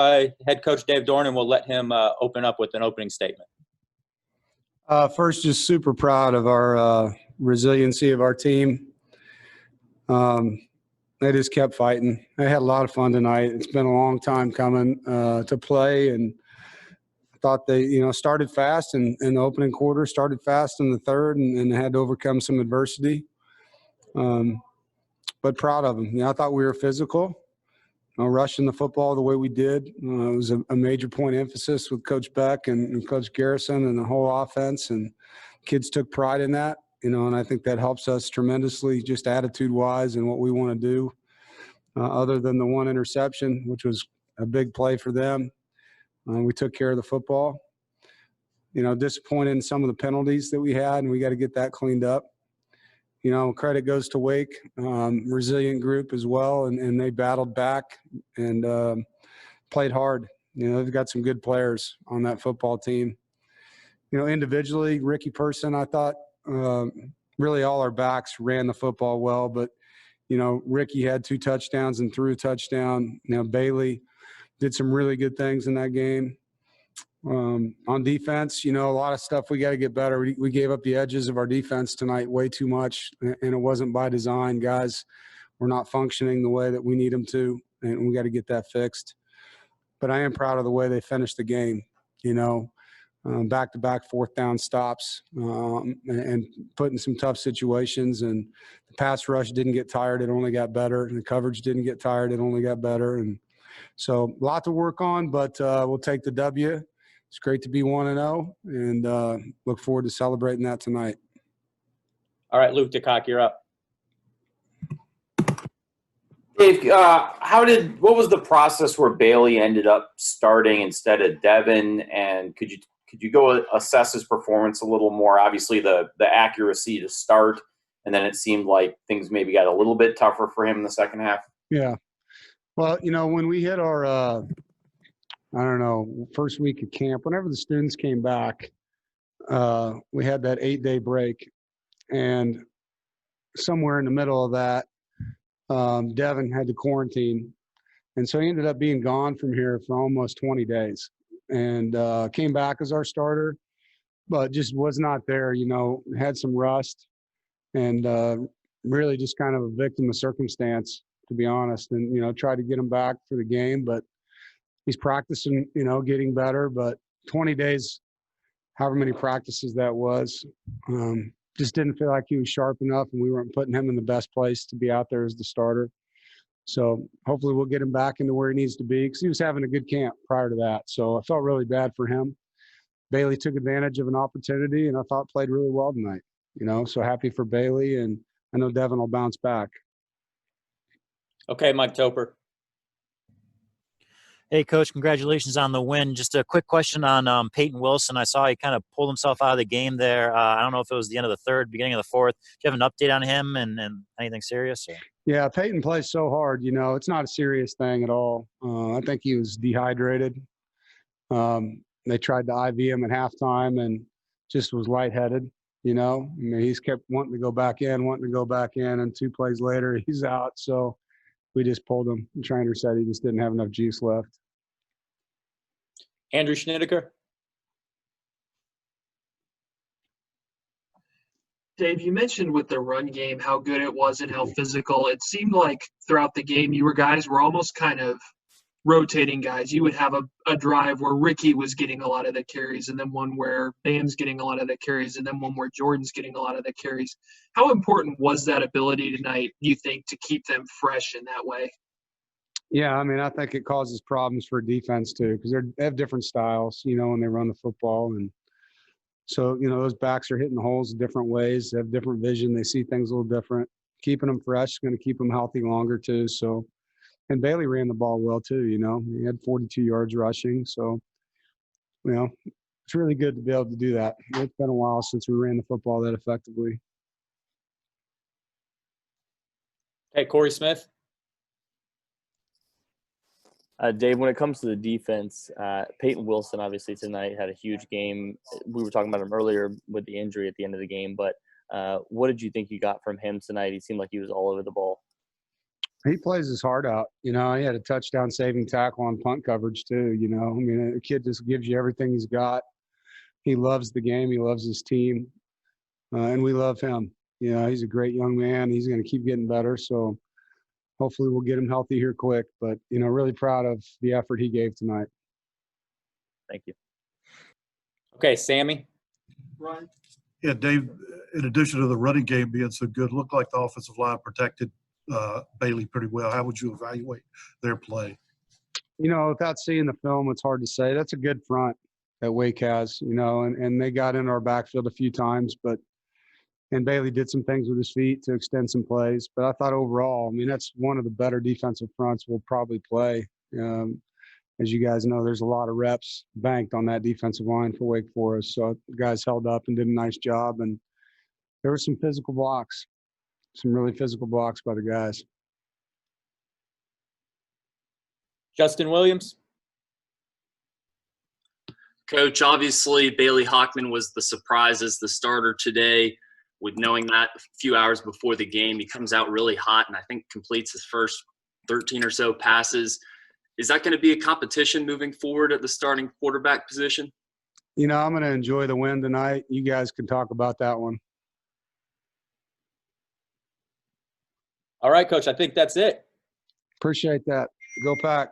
head coach Dave Doeren, and we'll let him open up with an opening statement. First, just super proud of our resiliency of our team. They just kept fighting. They had a lot of fun tonight. It's been a long time coming to play, and I thought they, started fast in the opening quarter, started fast in the third, and had to overcome some adversity. But proud of them. I thought we were physical. Rushing the football the way we did. It was a major point of emphasis with Coach Beck and Coach Garrison and the whole offense, and kids took pride in that, and I think that helps us tremendously just attitude-wise and what we want to do, other than the one interception, which was a big play for them. We took care of the football. Disappointed in some of the penalties that we had, and we got to get that cleaned up. Credit goes to Wake, resilient group as well, and they battled back and played hard. They've got some good players on that football team. Individually, Ricky Person, I thought really all our backs ran the football well, but, Ricky had 2 touchdowns and threw a touchdown. Bailey did some really good things in that game. On defense, a lot of stuff we got to get better. We gave up the edges of our defense tonight way too much, and it wasn't by design. Guys were not functioning the way that we need them to, and we got to get that fixed. But I am proud of the way they finished the game, back-to-back 4th down stops and put in some tough situations. And the pass rush didn't get tired. It only got better. And the coverage didn't get tired. It only got better. And so a lot to work on, but we'll take the W. It's great to be 1-0, and look forward to celebrating that tonight. All right, Luke DeCock, you're up. Dave, what was the process where Bailey ended up starting instead of Devin, and could you go assess his performance a little more? Obviously, the accuracy to start, and then it seemed like things maybe got a little bit tougher for him in the second half. Yeah. Well, when we hit our first week of camp, whenever the students came back, we had that 8-day break. And somewhere in the middle of that, Devin had to quarantine. And so he ended up being gone from here for almost 20 days and came back as our starter, but just was not there, had some rust and really just kind of a victim of circumstance, to be honest, and, tried to get him back for the game, but he's practicing, getting better, but 20 days, however many practices that was, just didn't feel like he was sharp enough, and we weren't putting him in the best place to be out there as the starter. So hopefully we'll get him back into where he needs to be, because he was having a good camp prior to that. So I felt really bad for him. Bailey took advantage of an opportunity, and I thought played really well tonight, so happy for Bailey, and I know Devin will bounce back. Okay, Mike Toper. Hey, Coach, congratulations on the win. Just a quick question on Peyton Wilson. I saw he kind of pulled himself out of the game there. I don't know if it was the end of the third, beginning of the fourth. Do you have an update on him and anything serious? Or? Yeah, Peyton plays so hard. It's not a serious thing at all. I think he was dehydrated. They tried to IV him at halftime and just was lightheaded. He's kept wanting to go back in, and 2 plays later, he's out. So we just pulled him. The trainer said he just didn't have enough juice left. Andrew Schnittiker. Dave, you mentioned with the run game how good it was and how physical. It seemed like throughout the game guys were almost kind of rotating guys. You would have a drive where Ricky was getting a lot of the carries, and then one where Bam's getting a lot of the carries, and then one where Jordan's getting a lot of the carries. How important was that ability tonight, do you think, to keep them fresh in that way? Yeah, I think it causes problems for defense too, because they have different styles, when they run the football. And so, those backs are hitting the holes in different ways. They have different vision. They see things a little different. Keeping them fresh is going to keep them healthy longer too. So, and Bailey ran the ball well too, He had 42 yards rushing. So, it's really good to be able to do that. It's been a while since we ran the football that effectively. Hey, Corey Smith. Dave, when it comes to the defense, Peyton Wilson obviously tonight had a huge game. We were talking about him earlier with the injury at the end of the game, but what did you think you got from him tonight? He seemed like he was all over the ball. He plays his heart out. You know, he had a touchdown saving tackle on punt coverage too. You know, I mean, the kid just gives you everything he's got. He loves the game. He loves his team, and we love him. You know, he's a great young man. He's going to keep getting better. So hopefully we'll get him healthy here quick. But, you know, really proud of the effort he gave tonight. Thank you. Okay, Sammy. Ryan? Yeah, Dave, in addition to the running game being so good, looked like the offensive line protected Bailey pretty well. How would you evaluate their play? You know, without seeing the film, it's hard to say. That's a good front that Wake has, you know, and they got into our backfield a few times, and Bailey did some things with his feet to extend some plays. But I thought overall, I mean, that's one of the better defensive fronts we'll probably play. As you guys know, there's a lot of reps banked on that defensive line for Wake Forest. So the guys held up and did a nice job. And there were some physical blocks, some really physical blocks by the guys. Justin Williams. Coach, obviously Bailey Hockman was the surprise as the starter today. With knowing that a few hours before the game, he comes out really hot and I think completes his first 13 or so passes. Is that going to be a competition moving forward at the starting quarterback position? You know, I'm going to enjoy the win tonight. You guys can talk about that one. All right, Coach. I think that's it. Appreciate that. Go Pack.